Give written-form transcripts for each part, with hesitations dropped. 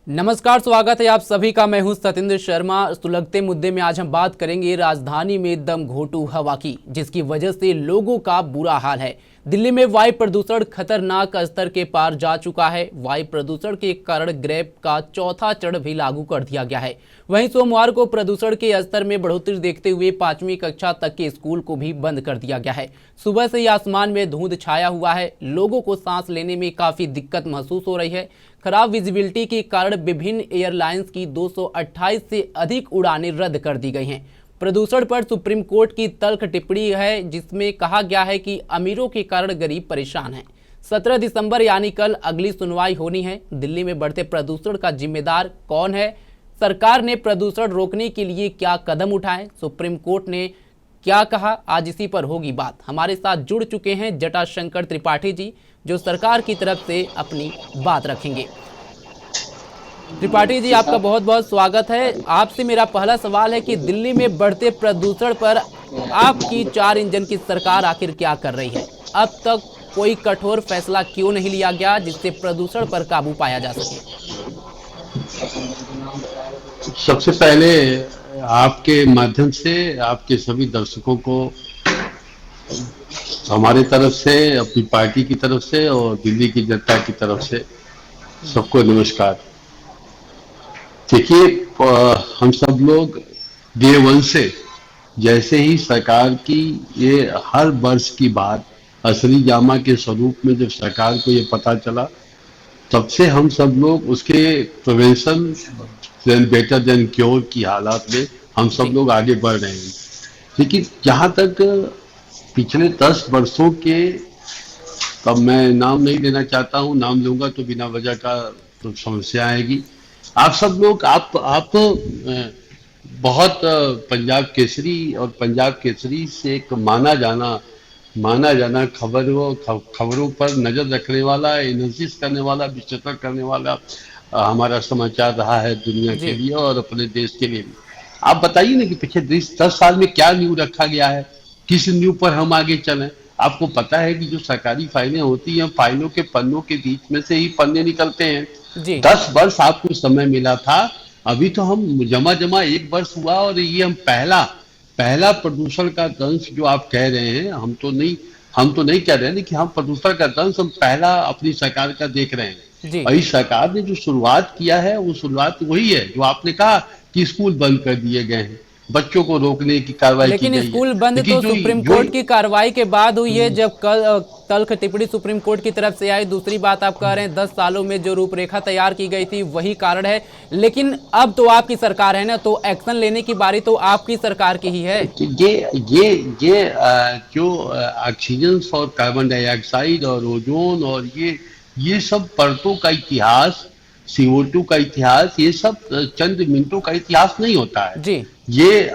नमस्कार, स्वागत है आप सभी का। मैं हूं सतेंद्र शर्मा। सुलगते मुद्दे में आज हम बात करेंगे राजधानी में दम घोटू हवा की, जिसकी वजह से लोगों का बुरा हाल है। दिल्ली में वायु प्रदूषण खतरनाक स्तर के पार जा चुका है। वायु प्रदूषण के कारण ग्रेप का चौथा चरण भी लागू कर दिया गया है। वहीं सोमवार को प्रदूषण के स्तर में बढ़ोतरी देखते हुए 5वीं कक्षा तक के स्कूल को भी बंद कर दिया गया है। सुबह से ही आसमान में धुंध छाया हुआ है। लोगों को सांस लेने में काफी दिक्कत महसूस हो रही है। खराब विजिबिलिटी के कारण विभिन्न एयरलाइंस की 228 से अधिक उड़ानें रद्द कर दी गई हैं। प्रदूषण पर सुप्रीम कोर्ट की तल्ख टिप्पणी है, जिसमें कहा गया है कि अमीरों के कारण गरीब परेशान हैं। 17 दिसंबर यानी कल अगली सुनवाई होनी है। दिल्ली में बढ़ते प्रदूषण का जिम्मेदार कौन है? सरकार ने प्रदूषण रोकने के लिए क्या कदम उठाए? सुप्रीम कोर्ट ने क्या कहा? आज इसी पर होगी बात। हमारे साथ जुड़ चुके हैं जटाशंकर त्रिपाठी जी, जो सरकार की तरफ से अपनी बात रखेंगे। त्रिपाठी जी, आपका बहुत बहुत स्वागत है। आपसे मेरा पहला सवाल है कि दिल्ली में बढ़ते प्रदूषण पर आपकी 4 इंजन की सरकार आखिर क्या कर रही है? अब तक कोई कठोर फैसला क्यों नहीं लिया गया जिससे प्रदूषण पर काबू पाया जा सके? सबसे पहले आपके माध्यम से आपके सभी दर्शकों को हमारे तरफ से, अपनी पार्टी की तरफ से और दिल्ली की जनता की तरफ से सबको नमस्कार। देखिए, हम सब लोग डे वन से, जैसे ही सरकार की ये हर वर्ष की बात असली जामा के स्वरूप में जब सरकार को ये पता चला, तब से हम सब लोग उसके प्रिवेंशन बेटर देन क्योर की हालात में हम सब जी। लोग आगे बढ़ रहे हैं। लेकिन जहां तक पिछले 10 वर्षों के, तब मैं नाम नहीं लेना चाहता हूं, नाम लूंगा तो बिना वजह का तो समस्या आएगी। आप सब लोग आप बहुत पंजाब केसरी और पंजाब केसरी से एक माना जाना खबरों पर नजर रखने वाला, एनालिसिस करने वाला, विश्लेषण करने वाला हमारा समाचार रहा है दुनिया के जी। लिए और अपने देश के लिए भी। आप बताइए ना कि पिछले 10 साल में क्या न्यू रखा गया है, किस न्यू पर हम आगे चलें। आपको पता है कि जो सरकारी फाइलें होती हैं, फाइलों के पन्नों के बीच में से ही पन्ने निकलते हैं। जी। 10 वर्ष आपको समय मिला था, अभी तो हम जमा 1 वर्ष हुआ और ये हम पहला पहला प्रदूषण का दंश जो आप कह रहे हैं, हम तो नहीं कह रहे हैं कि हम प्रदूषण का दंश हम पहला अपनी सरकार का देख रहे हैं। जी। और इस सरकार ने जो शुरुआत किया है वो शुरुआत वही है जो आपने कहा कि स्कूल बंद कर दिए गए हैं, बच्चों को रोकने की कार्रवाई की लेकिन गई है। स्कूल बंद लेकिन तो जो सुप्रीम जो कोर्ट की कार्रवाई के बाद हुई है, जब कल तल्ख टिप्पणी सुप्रीम कोर्ट की तरफ से आई। दूसरी बात, आप कह रहे हैं 10 सालों में जो रूपरेखा तैयार की गई थी वही कारण है। लेकिन अब तो आपकी सरकार है ना, तो एक्शन लेने की बारी तो आपकी सरकार की ही है। जो ऑक्सीजन और कार्बन डाइऑक्साइड और ओजोन और ये सब परतों का इतिहास, CO2 का इतिहास, ये सब चंद मिनटों का इतिहास नहीं होता है। जी। ये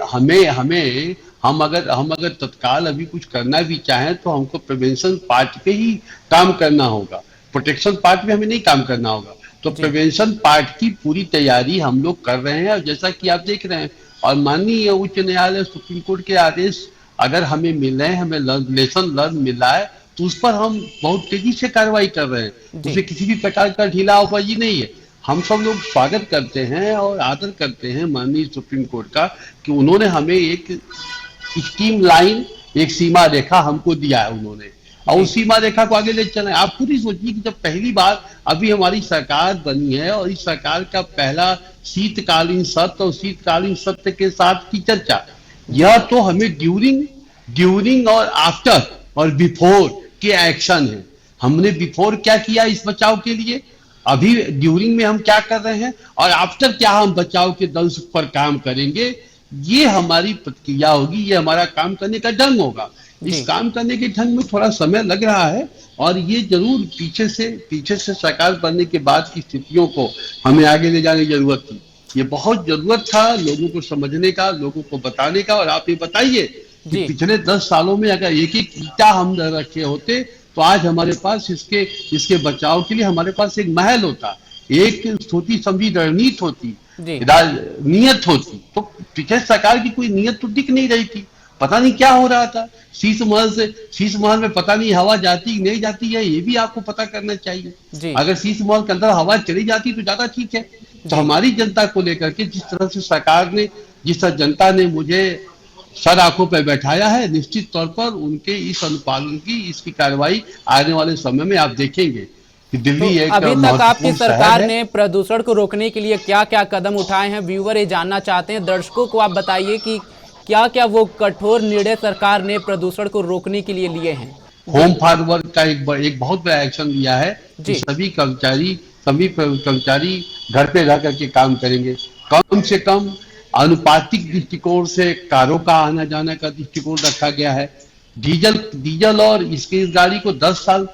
हम अगर तत्काल अभी कुछ करना भी चाहें तो हमको प्रिवेंशन पार्ट पे ही काम करना होगा, प्रोटेक्शन पार्ट में हमें नहीं काम करना होगा। तो जी। प्रिवेंशन पार्ट की पूरी तैयारी हम लोग कर रहे हैं और जैसा कि आप देख रहे हैं, और माननीय उच्च न्यायालय सुप्रीम कोर्ट के आदेश अगर हमें मिल रहे हैं, हमें लेसन लर्न मिल रहा है, तो उस पर हम बहुत तेजी से कार्रवाई कर रहे हैं। जी। उसमें किसी भी प्रकार का ढीला अवधि नहीं है। हम सब लोग स्वागत करते हैं और आदर करते हैं माननीय सुप्रीम कोर्ट का कि उन्होंने हमें एक स्कीम लाइन, एक सीमा रेखा हमको दिया है उन्होंने, और जी। उस सीमा रेखा को आगे ले चले। आप खुद ही सोचिए कि जब पहली बार अभी हमारी सरकार बनी है और इस सरकार का पहला शीतकालीन सत्र और शीतकालीन सत्र के साथ की चर्चा, यह तो हमें ड्यूरिंग और आफ्टर और बिफोर के एक्शन है। हमने बिफोर क्या किया इस बचाव के लिए, अभी ड्यूरिंग में हम क्या कर रहे हैं, और आफ्टर क्या हम बचाव के दंश पर काम करेंगे। ये हमारी प्रतिक्रिया होगी, ये हमारा काम करने का ढंग होगा। इस जी। काम करने के ढंग में थोड़ा समय लग रहा है और ये जरूर पीछे से सरकार बनने के बाद की स्थितियों को हमें आगे ले जाने की जरूरत थी। ये बहुत जरूरत था लोगों को समझने का, लोगों को बताने का। और आप ये बताइए कि जी। पिछले 10 सालों में अगर एक एक ईंटा हम रखे होते तो आज हमारे पास इसके बचाव के लिए हमारे पास एक महल होता, एक सोची समझी रणनीति होती, जी। नियत होती। तो पिछले सरकार की कोई नियत तो दिख नहीं रही थी, पता नहीं क्या हो रहा था। शीश महल में पता नहीं हवा जाती नहीं जाती है, ये भी आपको पता करना चाहिए। जी। अगर शीश महल के अंदर हवा चली जाती तो ज्यादा ठीक है, तो हमारी जनता को लेकर के जिस तरह से सरकार ने, जिस तरह जनता ने मुझे सर आंखों पर बैठाया है, निश्चित तौर पर उनके इस अनुपालन की, इसकी कार्रवाई आने वाले समय में आप देखेंगे कि तो दिल्ली एक अभी तक आपकी महत्वपूर्ण शहर सरकार है। ने प्रदूषण को रोकने के लिए क्या क्या कदम उठाए हैं? व्यूअर ये जानना चाहते हैं। दर्शकों को आप बताइए कि क्या क्या वो कठोर निर्णय सरकार ने प्रदूषण को रोकने के लिए लिए हैं। होम फॉरवर्ड का एक बहुत बड़ा एक्शन लिया है कि जी सभी कर्मचारी घर पे रह करके काम करेंगे। कम से कम आनुपातिक दृष्टिकोण से कारों का आना जाना का दृष्टिकोण रखा गया है। डीजल और इसकी इस गाड़ी को 10 साल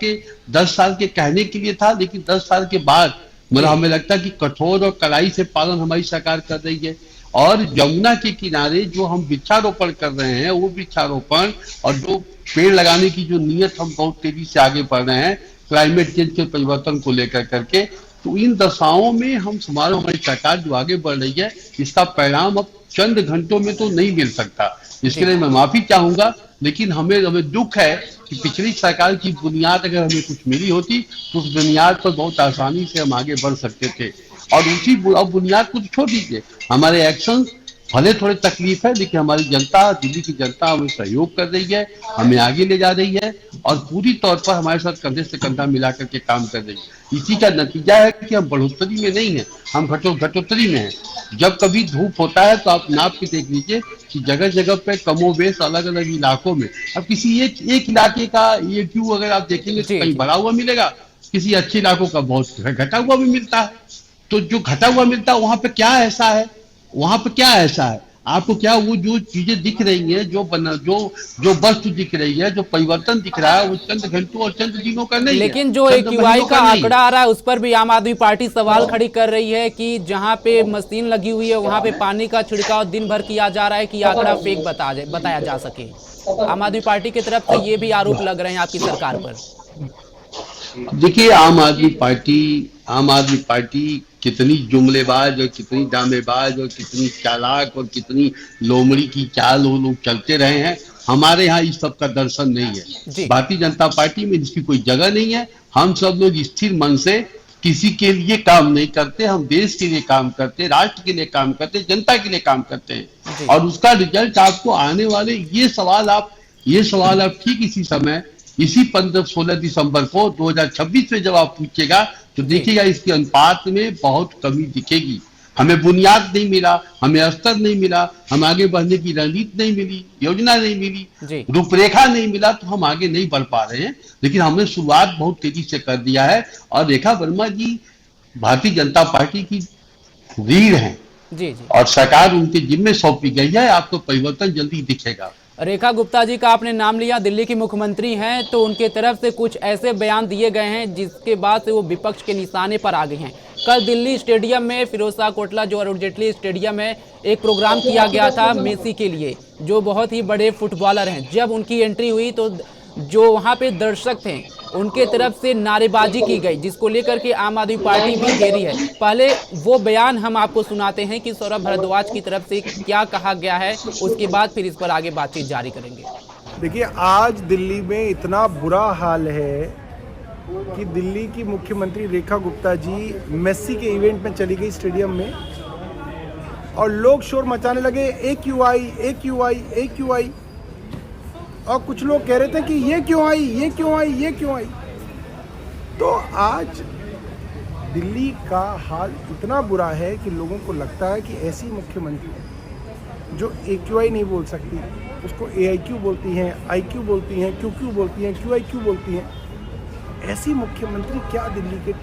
के कहने के लिए था, लेकिन 10 साल के बाद मतलब हमें लगता है कि कठोर और कड़ाई से पालन हमारी सरकार कर रही है। और यमुना के किनारे जो हम वृक्षारोपण कर रहे हैं, वो वृक्षारोपण और जो पेड़ लगाने की जो नीयत हम बहुत तेजी से आगे बढ़ रहे हैं क्लाइमेट चेंज के परिवर्तन को लेकर करके, तो इन दशाओं में हमारी सरकार जो आगे बढ़ रही है, इसका परिणाम अब चंद घंटों में तो नहीं मिल सकता। इसके लिए मैं माफी चाहूंगा, लेकिन हमें दुख है कि पिछली सरकार की बुनियाद अगर हमें कुछ मिली होती तो उस बुनियाद पर बहुत आसानी से हम आगे बढ़ सकते थे। और उसी बुनियाद को छोड़ दीजिए, हमारे एक्शन भले थोड़े तकलीफ है, लेकिन हमारी जनता, दिल्ली की जनता हमें सहयोग कर रही है, हमें आगे ले जा रही है और पूरी तौर पर हमारे साथ कंधे से कंधा मिला करके काम कर रही है। इसी का नतीजा है कि हम बढ़ोतरी में नहीं है, हम घटोतरी में है। जब कभी धूप होता है तो आप नाप के देख लीजिए कि जगह जगह पे कमोबेश अलग अलग इलाकों में, अब किसी एक इलाके का ये क्यों अगर आप देखेंगे तो कहीं बढ़ा हुआ मिलेगा, किसी अच्छे इलाकों का बहुत घटा हुआ भी मिलता है। तो जो घटा हुआ मिलता है वहां पे क्या ऐसा है, वहां पे क्या ऐसा है आपको, क्या वो जो चीजें दिख रही हैं, जो वस्तु दिख रही है, जो परिवर्तन दिख रहा है, वो चंद घंटों और चंद दिनों का नहीं है, लेकिन जो एक्यूआई का आंकड़ा आ रहा है उस पर भी आम आदमी पार्टी सवाल खड़ी कर रही है कि जहां पे मशीन लगी हुई है वहां पे पानी का छिड़काव दिन भर किया जा रहा है कि आंकड़ा फेक बताया जा सके। आम आदमी पार्टी की तरफ से ये भी आरोप लग रहे हैं आपकी सरकार पर। देखिए, आम आदमी पार्टी कितनी जुमलेबाज और कितनी दामेबाज और कितनी चालाक और कितनी लोमड़ी की चाल वो लोग चलते रहे हैं, हमारे यहाँ इस सब का दर्शन नहीं है। भारतीय जनता पार्टी में इसकी कोई जगह नहीं है। हम सब लोग स्थिर मन से किसी के लिए काम नहीं करते, हम देश के लिए काम करते, राष्ट्र के लिए काम करते, जनता के लिए काम करते हैं। और उसका रिजल्ट आपको आने वाले ये सवाल आप ठीक इसी समय, इसी 15-16 दिसंबर को 2026 में जब आप पूछेगा तो देखिएगा इसके अनुपात में बहुत कमी दिखेगी। हमें बुनियाद नहीं मिला, हमें स्तर नहीं मिला, हम आगे बढ़ने की रणनीति नहीं मिली, योजना नहीं मिली, रूपरेखा नहीं मिला, तो हम आगे नहीं बढ़ पा रहे हैं। लेकिन हमने शुरुआत बहुत तेजी से कर दिया है और रेखा वर्मा जी भारतीय जनता पार्टी की रीढ़ हैं और सरकार उनके जिम्मे सौंपी गई है। आपको परिवर्तन जल्दी दिखेगा। रेखा गुप्ता जी का आपने नाम लिया, दिल्ली की मुख्यमंत्री हैं, तो उनके तरफ से कुछ ऐसे बयान दिए गए हैं जिसके बाद से वो विपक्ष के निशाने पर आ गए हैं। कल दिल्ली स्टेडियम में, फिरोजशाह कोटला जो अरुण जेटली स्टेडियम में एक प्रोग्राम किया गया था मेसी के लिए, जो बहुत ही बड़े फुटबॉलर हैं। जब उनकी एंट्री हुई तो जो वहां पे दर्शक थे उनके तरफ से नारेबाजी की गई, जिसको लेकर के आम आदमी पार्टी भी घेरी है। पहले वो बयान हम आपको सुनाते हैं कि सौरभ भारद्वाज की तरफ से क्या कहा गया है, उसके बाद फिर इस पर आगे बातचीत जारी करेंगे। देखिए, आज दिल्ली में इतना बुरा हाल है कि दिल्ली की मुख्यमंत्री रेखा गुप्ता जी मेसी के इवेंट में चली गई स्टेडियम में और लोग शोर मचाने लगे, AQI। और कुछ लोग कह रहे थे कि ये क्यों आई। तो आज दिल्ली का हाल इतना बुरा है कि लोगों को लगता है कि ऐसी मुख्यमंत्री जो AQI नहीं बोल सकती, उसको AIQ बोलती हैं, IQ बोलती हैं, QQ बोलती हैं, QIQ बोलती हैं, ऐसी मुख्यमंत्री क्या दिल्ली के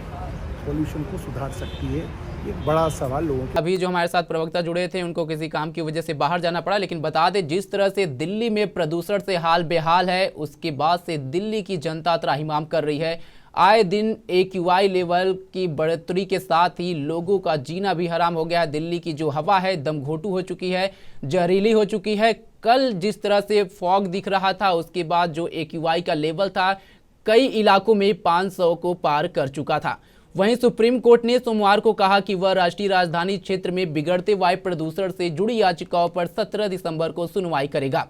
पॉल्यूशन को सुधार सकती है? एक बड़ा सवाल लोगों के। अभी जो हमारे साथ प्रवक्ता जुड़े थे उनको किसी काम की वजह से बाहर जाना पड़ा, लेकिन बता दें जिस तरह से दिल्ली में प्रदूषण से हाल बेहाल है, उसके बाद से दिल्ली की जनता त्राहिमाम कर रही है। आए दिन AQI लेवल की बढ़ोतरी के साथ ही लोगों का जीना भी हराम हो गया है। दिल्ली की जो हवा है दमघोटू हो चुकी है, जहरीली हो चुकी है। कल जिस तरह से फॉग दिख रहा था, उसके बाद जो AQI का लेवल था कई इलाकों में 500 को पार कर चुका था। वहीं सुप्रीम कोर्ट ने सोमवार को कहा कि वह राष्ट्रीय राजधानी क्षेत्र में बिगड़ते वायु प्रदूषण से जुड़ी याचिकाओं पर 17 दिसंबर को सुनवाई करेगा।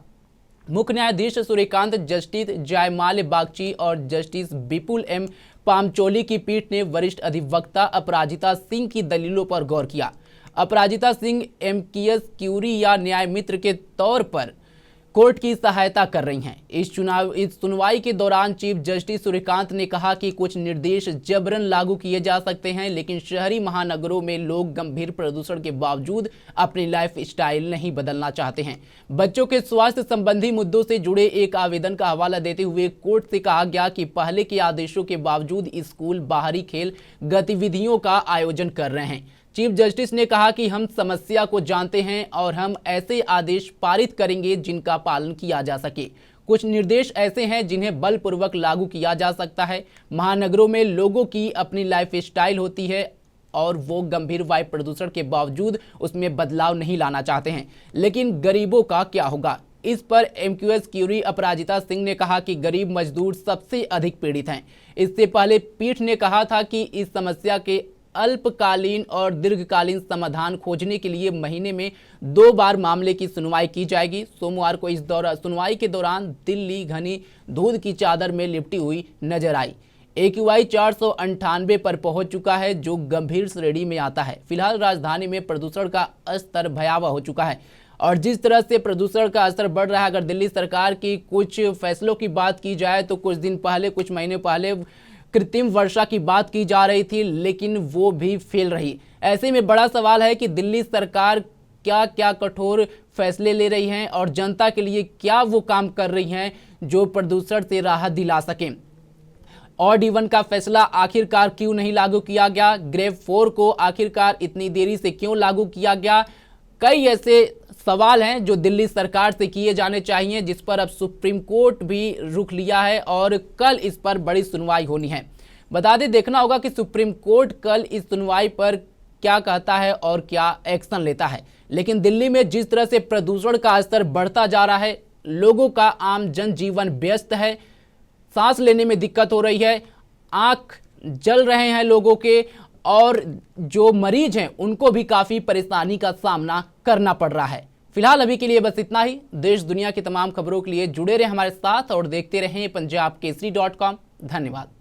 मुख्य न्यायाधीश सूर्यकांत, जस्टिस जयमाल बागची और जस्टिस विपुल M पामचोली की पीठ ने वरिष्ठ अधिवक्ता अपराजिता सिंह की दलीलों पर गौर किया। अपराजिता सिंह एमकेएस क्यूरी या न्याय मित्र के तौर पर कोर्ट की सहायता कर रही हैं। इस सुनवाई के दौरान चीफ जस्टिस सूर्यकांत ने कहा कि कुछ निर्देश जबरन लागू किए जा सकते हैं, लेकिन शहरी महानगरों में लोग गंभीर प्रदूषण के बावजूद अपनी लाइफ स्टाइल नहीं बदलना चाहते हैं। बच्चों के स्वास्थ्य संबंधी मुद्दों से जुड़े एक आवेदन का हवाला देते हुए कोर्ट से कहा गया कि पहले के आदेशों के बावजूद स्कूल बाहरी खेल गतिविधियों का आयोजन कर रहे हैं। चीफ जस्टिस ने कहा कि हम समस्या को जानते हैं और हम ऐसे आदेश पारित करेंगे जिनका पालन किया जा सके। कुछ निर्देश ऐसे हैं जिन्हें बलपूर्वक लागू किया जा सकता है। महानगरों में लोगों की अपनी लाइफ स्टाइल होती है और वो गंभीर वायु प्रदूषण के बावजूद उसमें बदलाव नहीं लाना चाहते हैं, लेकिन गरीबों का क्या होगा? इस पर एमकेएस क्यूरी अपराजिता सिंह ने कहा कि गरीब मजदूर सबसे अधिक पीड़ित हैं। इससे पहले पीठ ने कहा था कि इस समस्या के अल्पकालीन और दीर्घकालीन समाधान खोजने के लिए महीने में 2 बार मामले की सुनवाई की जाएगी। सोमवार को इस सुनवाई के दौरान दिल्ली घनी धुंध की चादर में लिपटी हुई नजर आई। AQI 498 पर पहुंच चुका है, जो गंभीर श्रेणी में आता है। फिलहाल राजधानी में प्रदूषण का स्तर भयावह हो चुका है और जिस तरह से प्रदूषण का स्तर बढ़ रहा है, अगर दिल्ली सरकार की कुछ फैसलों की बात की जाए तो कुछ महीने पहले कृत्रिम वर्षा की बात की जा रही थी, लेकिन वो भी फेल रही। ऐसे में बड़ा सवाल है कि दिल्ली सरकार क्या क्या कठोर फैसले ले रही हैं और जनता के लिए क्या वो काम कर रही हैं जो प्रदूषण से राहत दिला सकें। ऑड इवन का फैसला आखिरकार क्यों नहीं लागू किया गया? ग्रेड 4 को आखिरकार इतनी देरी से क्यों लागू किया गया? कई ऐसे सवाल हैं जो दिल्ली सरकार से किए जाने चाहिए, जिस पर अब सुप्रीम कोर्ट भी रुख लिया है और कल इस पर बड़ी सुनवाई होनी है। बता दें, देखना होगा कि सुप्रीम कोर्ट कल इस सुनवाई पर क्या कहता है और क्या एक्शन लेता है। लेकिन दिल्ली में जिस तरह से प्रदूषण का स्तर बढ़ता जा रहा है, लोगों का आम जनजीवन व्यस्त है, सांस लेने में दिक्कत हो रही है, आंख जल रहे हैं लोगों के, और जो मरीज हैं उनको भी काफी परेशानी का सामना करना पड़ रहा है। फिलहाल अभी के लिए बस इतना ही। देश दुनिया की तमाम खबरों के लिए जुड़े रहे हमारे साथ और देखते रहें पंजाब केसरी.com। धन्यवाद।